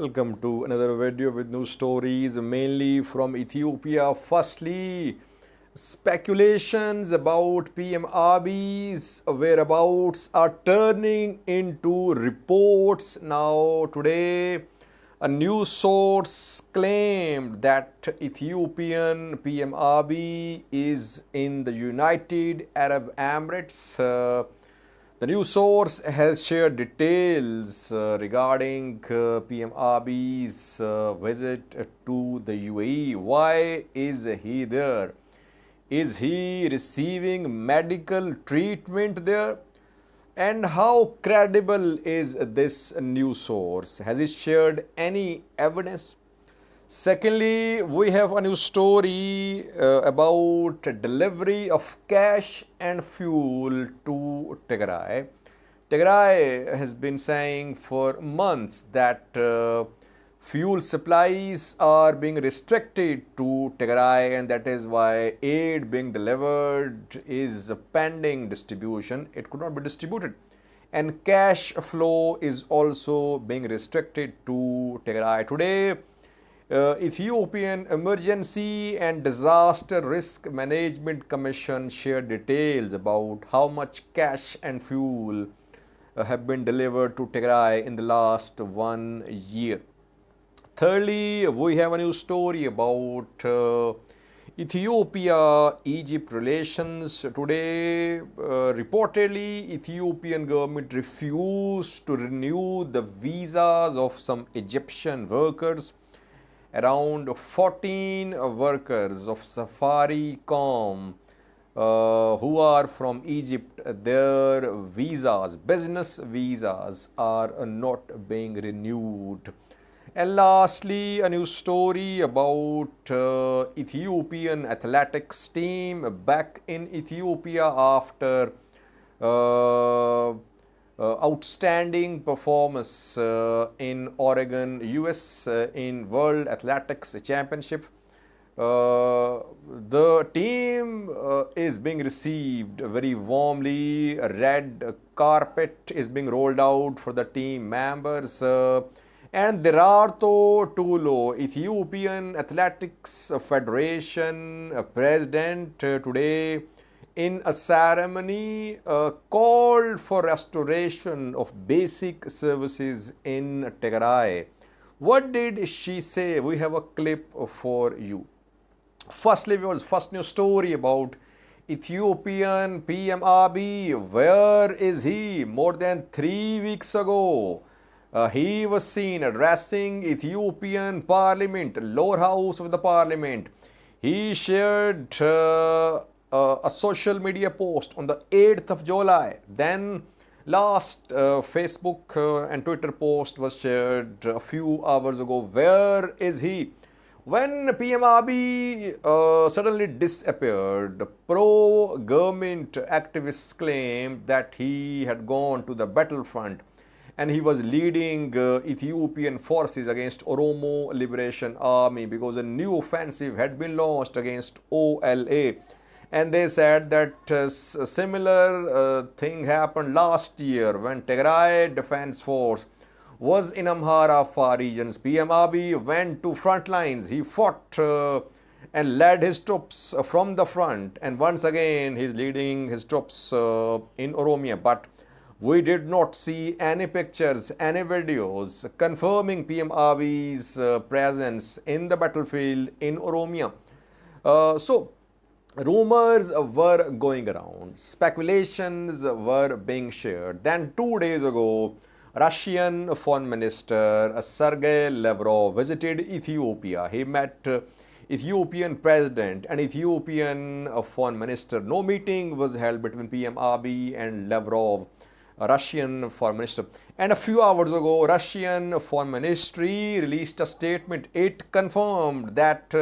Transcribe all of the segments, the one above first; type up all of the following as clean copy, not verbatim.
Welcome to another video with new stories, mainly from Ethiopia. Firstly, speculations about PM Abiy's whereabouts are turning into reports. Now, today, a news source claimed that Ethiopian PM Abiy is in the United Arab Emirates. The news source has shared details regarding PM Abiy's visit to the UAE. Why is he there? Is he receiving medical treatment there? And how credible is this news source? Has it shared any evidence? Secondly, we have a new story about delivery of cash and fuel to Tigray. Tigray has been saying for months that fuel supplies are being restricted to Tigray, and that is why aid being delivered is pending distribution. It could not be distributed. And cash flow is also being restricted to Tigray. Today, Ethiopian Emergency and Disaster Risk Management Commission shared details about how much cash and fuel have been delivered to Tigray in the last 1 year. Thirdly, we have a new story about Ethiopia-Egypt relations. Today, reportedly, Ethiopian government refused to renew the visas of some Egyptian workers. Around 14 workers of Safaricom who are from Egypt, their visas, business visas, are not being renewed. And lastly, a new story about Ethiopian athletics team back in Ethiopia after outstanding performance in Oregon, US in World Athletics Championship. The team is being received very warmly. A red carpet is being rolled out for the team members. And Derartu Tulu, Ethiopian Athletics Federation president, today in a ceremony called for restoration of basic services in Tigray. What did she say? We have a clip for you. Firstly, first news story about Ethiopian PM Abiy. Where is he? More than 3 weeks ago, he was seen addressing Ethiopian parliament, lower house of the parliament. He shared a social media post on the 8th of July. Then last Facebook and Twitter post was shared a few hours ago. Where is he? When PM Abiy suddenly disappeared, pro-government activists claimed that he had gone to the battlefront and he was leading Ethiopian forces against Oromo Liberation Army because a new offensive had been launched against OLA. And they said that a similar thing happened last year when Tigray Defense Force was in Amhara Far regions. PM Abiy went to front lines. He fought and led his troops from the front. And once again, he's leading his troops in Oromia. But we did not see any pictures, any videos confirming PM Abiy's presence in the battlefield in Oromia. So, rumors were going around, speculations were being shared. Then 2 days ago, Russian Foreign Minister Sergei Lavrov visited Ethiopia. He met Ethiopian President and Ethiopian Foreign Minister. No meeting was held between PM Abiy and Lavrov, Russian Foreign Minister. And a few hours ago, Russian Foreign Ministry released a statement. It confirmed that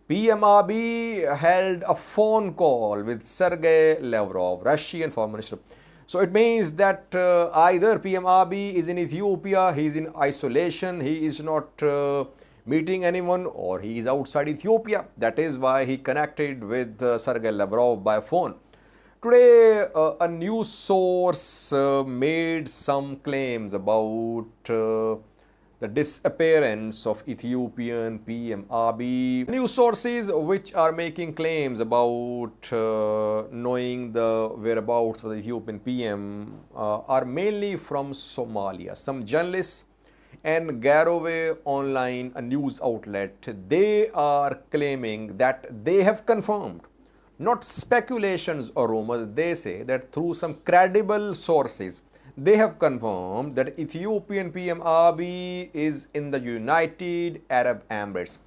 PM Abiy held a phone call with Sergei Lavrov, Russian Foreign Minister. So it means that either PM Abiy is in Ethiopia, he is in isolation, he is not meeting anyone, or he is outside Ethiopia. That is why he connected with Sergei Lavrov by phone. Today, a news source made some claims about the disappearance of Ethiopian PM Abiy. News sources which are making claims about knowing the whereabouts of the Ethiopian PM are mainly from Somalia. Some journalists and Garowe Online, a news outlet, they are claiming that they have confirmed, not speculations or rumors. They say that through some credible sources, they have confirmed that Ethiopian PM Abiy is in the United Arab Emirates.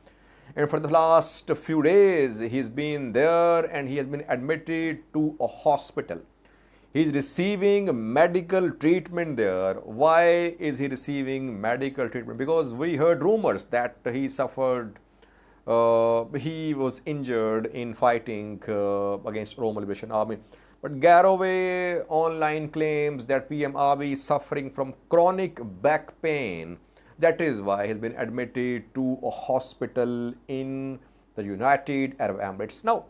And for the last few days, he's been there and he has been admitted to a hospital. He's receiving medical treatment there. Why is he receiving medical treatment? Because we heard rumors that he suffered, he was injured in fighting against Oromo Liberation Army. But Garowe Online claims that PM Abiy is suffering from chronic back pain. That is why he's been admitted to a hospital in the United Arab Emirates. Now,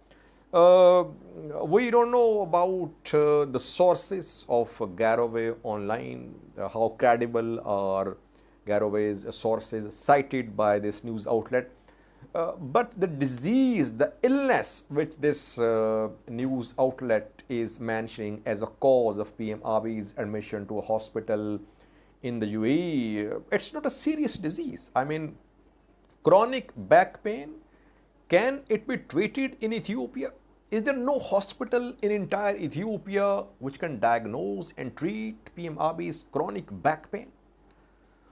we don't know about the sources of Garowe Online, how credible are Garowe's sources cited by this news outlet. But the disease, the illness which this news outlet is mentioning as a cause of PM Abiy's admission to a hospital in the UAE, it's not a serious disease. I mean, chronic back pain, can it be treated in Ethiopia? Is there no hospital in entire Ethiopia which can diagnose and treat PM Abiy's chronic back pain?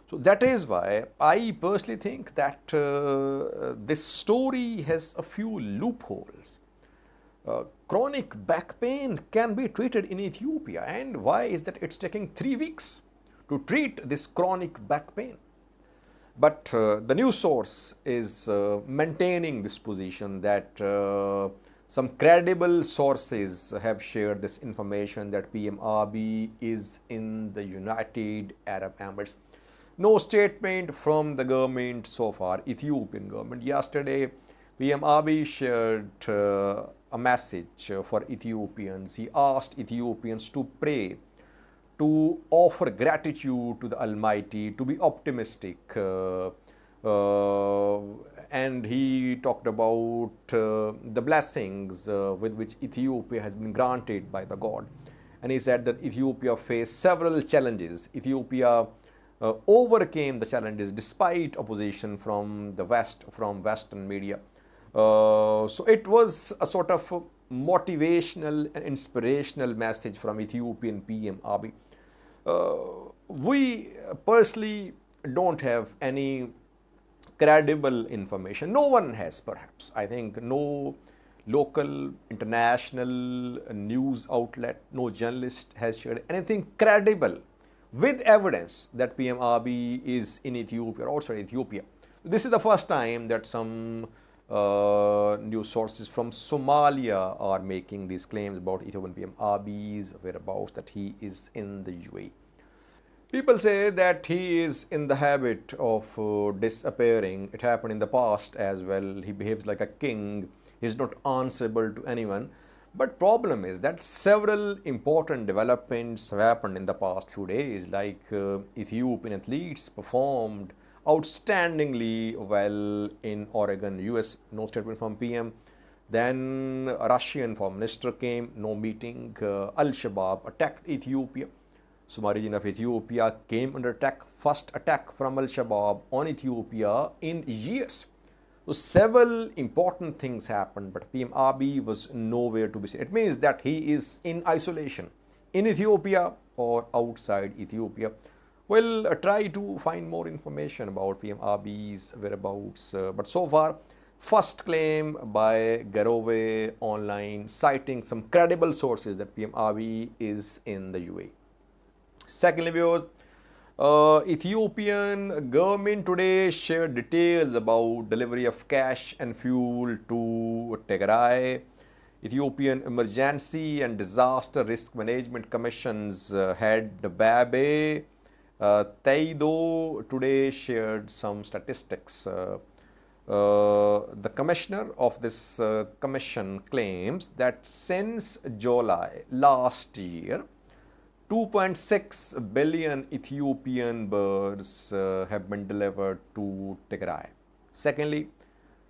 So that is why I personally think that this story has a few loopholes. Chronic back pain can be treated in Ethiopia, and why is that it's taking 3 weeks to treat this chronic back pain? But the news source is maintaining this position that some credible sources have shared this information that PM Abiy is in the United Arab Emirates. No statement from the government so far, Ethiopian government. Yesterday, PM Abiy shared a message for Ethiopians. He asked Ethiopians to pray, to offer gratitude to the Almighty, to be optimistic. And he talked about the blessings with which Ethiopia has been granted by the God. And he said that Ethiopia faced several challenges. Ethiopia overcame the challenges despite opposition from the West, from Western media. So it was a sort of motivational and inspirational message from Ethiopian PM Abiy. We personally don't have any credible information. No one has, perhaps. I think no local, international news outlet, no journalist has shared anything credible with evidence that PM Abiy is in Ethiopia or outside Ethiopia. This is the first time that some news sources from Somalia are making these claims about Ethiopian PM Abiy's whereabouts, that he is in the UAE. People say that he is in the habit of disappearing. It happened in the past as well. He behaves like a king. He is not answerable to anyone. But problem is that several important developments have happened in the past few days, like Ethiopian athletes performed outstandingly well in Oregon, US, no statement from PM. Then a Russian foreign minister came, no meeting. Al-Shabaab attacked Ethiopia. Somali region of Ethiopia came under attack, first attack from Al-Shabaab on Ethiopia in years. So several important things happened, but PM Abiy was nowhere to be seen. It means that he is in isolation in Ethiopia or outside Ethiopia. We'll try to find more information about PM Abiy's whereabouts. But so far, first claim by Garowe Online citing some credible sources that PM Abiy is in the UAE. Secondly, viewers, Ethiopian government today shared details about delivery of cash and fuel to Tigray. Ethiopian Emergency and Disaster Risk Management Commission's head Babe Taido today shared some statistics. The commissioner of this commission claims that since July last year, 2.6 billion Ethiopian birds have been delivered to Tigray. Secondly,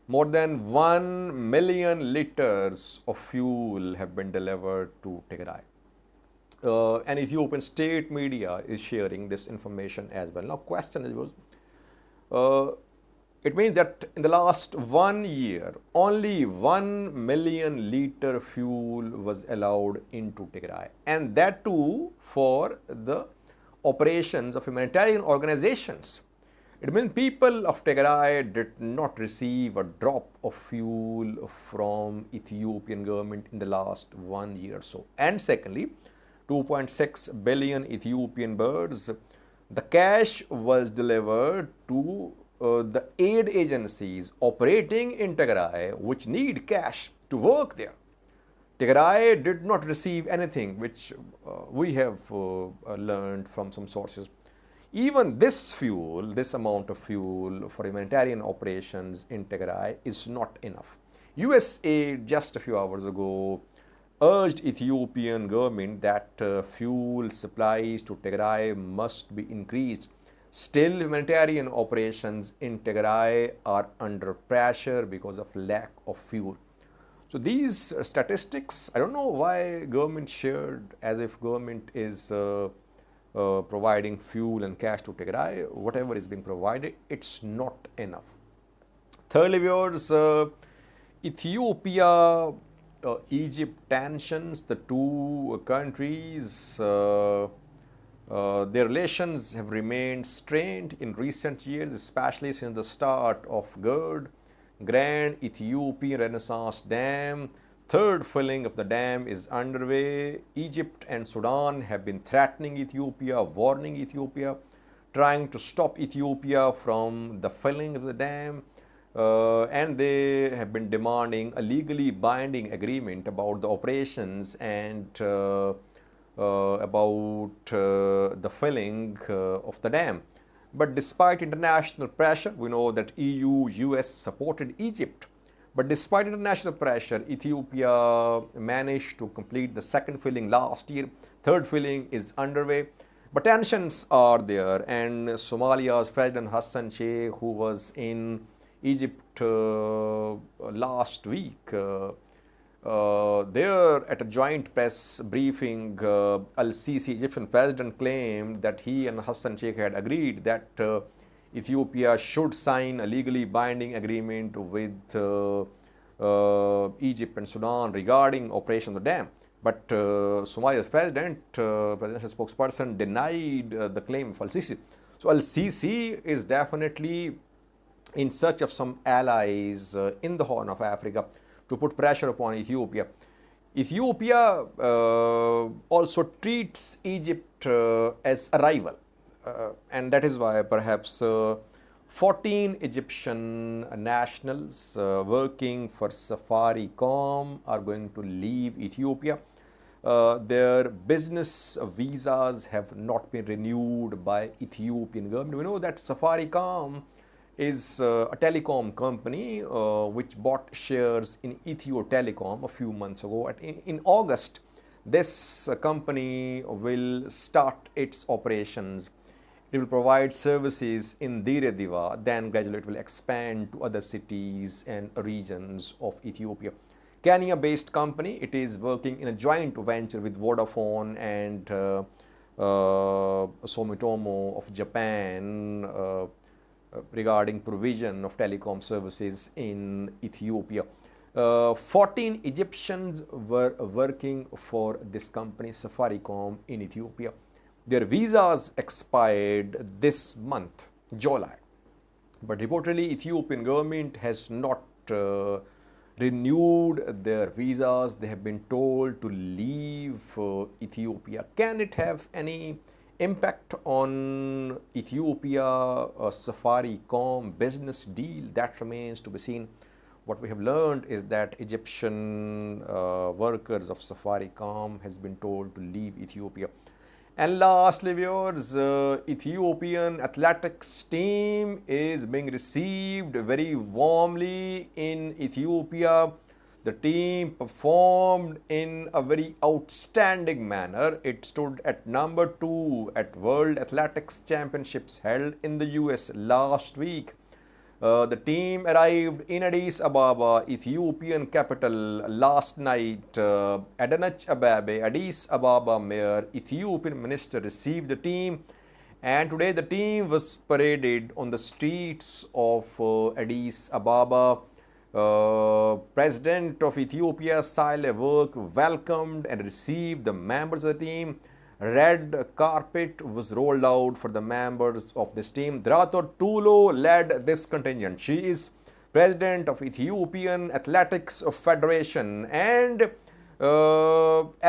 more than 1 million liters of fuel have been delivered to Tigray. And Ethiopian state media is sharing this information as well. Now, question is, it means that in the last 1 year, only 1 million liter fuel was allowed into Tigray, and that too for the operations of humanitarian organizations. It means people of Tigray did not receive a drop of fuel from Ethiopian government in the last 1 year or so. And secondly, 2.6 billion Ethiopian birds, the cash was delivered to the aid agencies operating in Tigray, which need cash to work there. Tigray did not receive anything, which we have learned from some sources. Even this fuel, this amount of fuel for humanitarian operations in Tigray is not enough. USA just a few hours ago urged Ethiopian government that fuel supplies to Tigray must be increased. Still, humanitarian operations in Tigray are under pressure because of lack of fuel. So these statistics, I don't know why government shared as if government is providing fuel and cash to Tigray. Whatever is being provided, it's not enough. Thirdly, viewers, Ethiopia, Egypt tensions, the two countries, their relations have remained strained in recent years, especially since the start of Grand Ethiopian Renaissance Dam. Third filling of the dam is underway. Egypt and Sudan have been threatening Ethiopia, warning Ethiopia, trying to stop Ethiopia from the filling of the dam. And they have been demanding a legally binding agreement about the operations and about the filling of the dam. But despite international pressure, we know that EU, US supported Egypt. But despite international pressure, Ethiopia managed to complete the second filling last year. Third filling is underway. But tensions are there, and Somalia's President Hassan Sheikh, who was in Egypt last week, there at a joint press briefing, Al-Sisi, Egyptian president, claimed that he and Hassan Sheikh had agreed that Ethiopia should sign a legally binding agreement with Egypt and Sudan regarding operation of the dam. But Somalia's presidential spokesperson denied the claim of Al-Sisi. So Al-Sisi is definitely in search of some allies in the Horn of Africa to put pressure upon Ethiopia. Ethiopia also treats Egypt as a rival. And that is why perhaps 14 Egyptian nationals working for Safaricom are going to leave Ethiopia. Their business visas have not been renewed by Ethiopian government. We know that Safaricom is a telecom company which bought shares in Ethio Telecom a few months ago. In August, this company will start its operations. It will provide services in Dire Dawa, then gradually it will expand to other cities and regions of Ethiopia. Kenya-based company, it is working in a joint venture with Vodafone and Sumitomo of Japan regarding provision of telecom services in Ethiopia. 14 Egyptians were working for this company, Safaricom, in Ethiopia. Their visas expired this month, July. But reportedly, Ethiopian government has not renewed their visas. They have been told to leave Ethiopia. Can it have any impact on Ethiopia Safaricom business deal? That remains to be seen. What we have learned is that Egyptian workers of Safaricom has been told to leave Ethiopia. And lastly, viewers, Ethiopian athletics team is being received very warmly in Ethiopia. The team performed in a very outstanding manner. It stood at number 2 at World Athletics Championships held in the US last week. The team arrived in Addis Ababa, Ethiopian capital, last night. Addis Ababa Mayor, Ethiopian minister received the team, and today the team was paraded on the streets of Addis Ababa. President of Ethiopia, Sahle Work, welcomed and received the members of the team. Red carpet was rolled out for the members of this team. Derartu Tulu led this contingent. She is president of Ethiopian Athletics Federation, and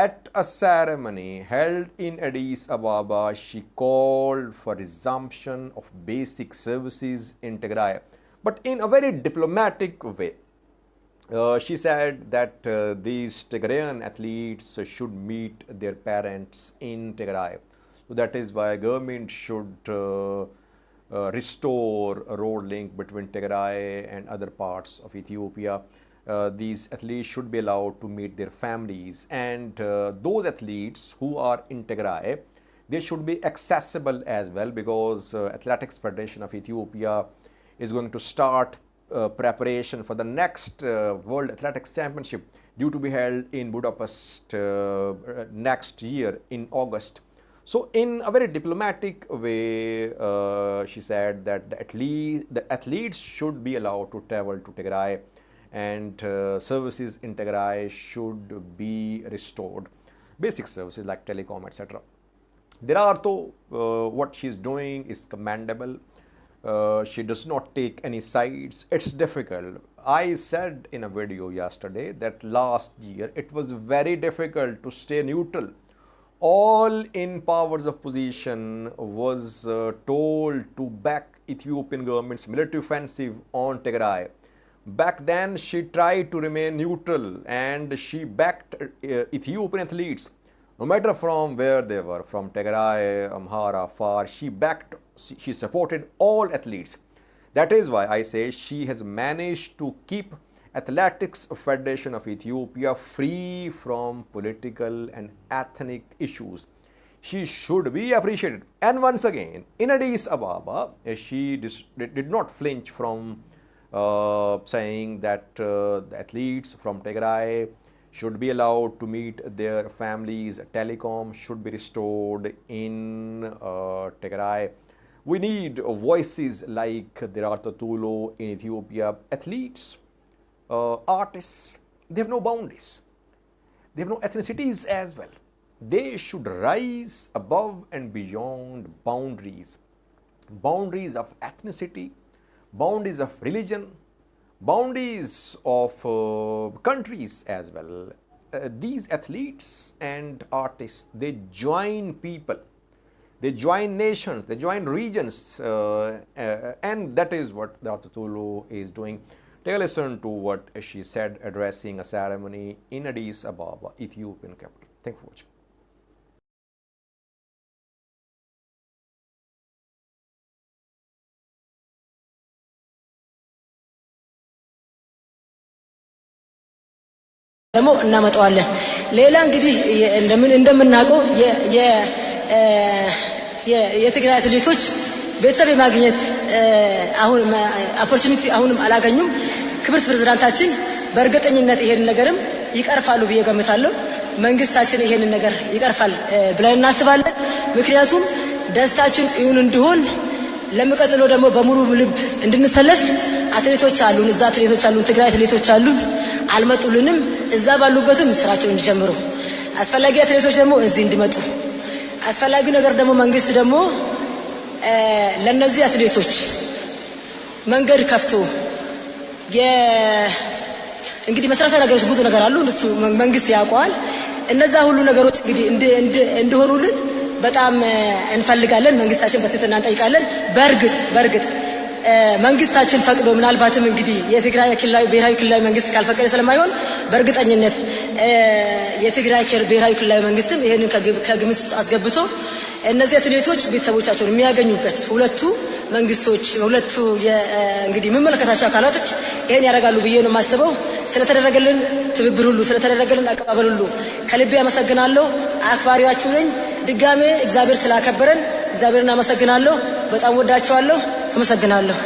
at a ceremony held in Addis Ababa, she called for resumption of basic services in Tigray, but in a very diplomatic way. She said that these Tigrayan athletes should meet their parents in Tigray. So that is why government should restore a road link between Tigray and other parts of Ethiopia. These athletes should be allowed to meet their families, and those athletes who are in Tigray, they should be accessible as well, because Athletics Federation of Ethiopia is going to start preparation for the next World Athletics Championship, due to be held in Budapest next year in August. So in a very diplomatic way, she said that the athletes should be allowed to travel to Tigray, and services in Tigray should be restored. Basic services like telecom, etc. Derartu, what she is doing is commendable. She does not take any sides. It's difficult. I said in a video yesterday that last year it was very difficult to stay neutral. All in powers of position was told to back Ethiopian government's military offensive on Tigray. Back then she tried to remain neutral, and she backed Ethiopian athletes, no matter from where they were, from Tigray, Amhara, Afar. She supported all athletes. That is why I say she has managed to keep Athletics Federation of Ethiopia free from political and ethnic issues. She should be appreciated. And once again, in Addis Ababa, she did not flinch from saying that the athletes from Tigray should be allowed to meet their families. Telecom should be restored in Tigray. We need voices like Derartu Tulu in Ethiopia. Athletes, artists, they have no boundaries. They have no ethnicities as well. They should rise above and beyond boundaries. Boundaries of ethnicity, boundaries of religion, boundaries of countries as well. These athletes and artists, they join people. They join nations, they join regions, and that is what Derartu Tulu is doing. Take a listen to what she said addressing a ceremony in Addis Ababa, Ethiopian capital. Thank you for watching. ደግሞ እናመጣዋለን። ሌላ እንግዲህ እንደምናውቀው የትግራይ አትሌቶች ቤተሰብ የማግኘት አሁን ኦፖርቹኒቲ አሁንም አላገኙም። ክብርት ፕሬዝዳንታችን በእርግጠኝነት ይሄን ነገርም ይቀርፋሉ ብዬ ገምታለሁ። መንግስታችን ይሄን ነገር ይቀርፋል ብለን እናስባለን። ምክንያቱም ደስታችን ይሁን እንዲሆን ለሚቀጥለው ደግሞ በሙሉ ልብ እንድንሰለፍ አትሌቶች አሉን፣ እዛ አትሌቶች አሉን፣ ትግራይ አትሌቶች አሉን። አልመጡልንም። እዛ ባሉበትም ስራቸውን እንዲጀምሩ፣ አስፈላጊ አትሌቶች ደግሞ እዚህ እንዲመጡ፣ አስፈላጊ ነገር ደግሞ መንግስት ደግሞ ለነዚህ አትሌቶች መንገድ ከፍቶ እንግዲህ መሰረታዊ ነገሮች ብዙ ነገር አሉ፣ እሱ መንግስት ያውቀዋል። እነዛ ሁሉ ነገሮች እንግዲህ እንዲሆኑልን በጣም እንፈልጋለን። መንግስታችን በትህትና እንጠይቃለን። በእርግጥ መንግስታችን ፈቅዶ ምናልባትም እንግዲህ የትግራይ ብሔራዊ ክልላዊ መንግስት ካልፈቀደ ስለማይሆን በእርግጠኝነት የትግራይ ብሔራዊ ክልላዊ መንግስትም ይሄንን ከግምት አስገብቶ እነዚህ አትሌቶች ቤተሰቦቻቸውን የሚያገኙበት ሁለቱ መንግስቶች እንግዲህ የሚመለከታቸው አካላቶች ይሄን ያደርጋሉ ብዬ ነው የማስበው። ስለተደረገልን ትብብር ሁሉ ስለተደረገልን አቀባበል ሁሉ ከልቤ አመሰግናለሁ። አክባሪያችሁ ነኝ። ድጋሜ እግዚአብሔር ስላከበረን እግዚአብሔርን አመሰግናለሁ። በጣም ወዳችኋለሁ። አመሰግናለሁ።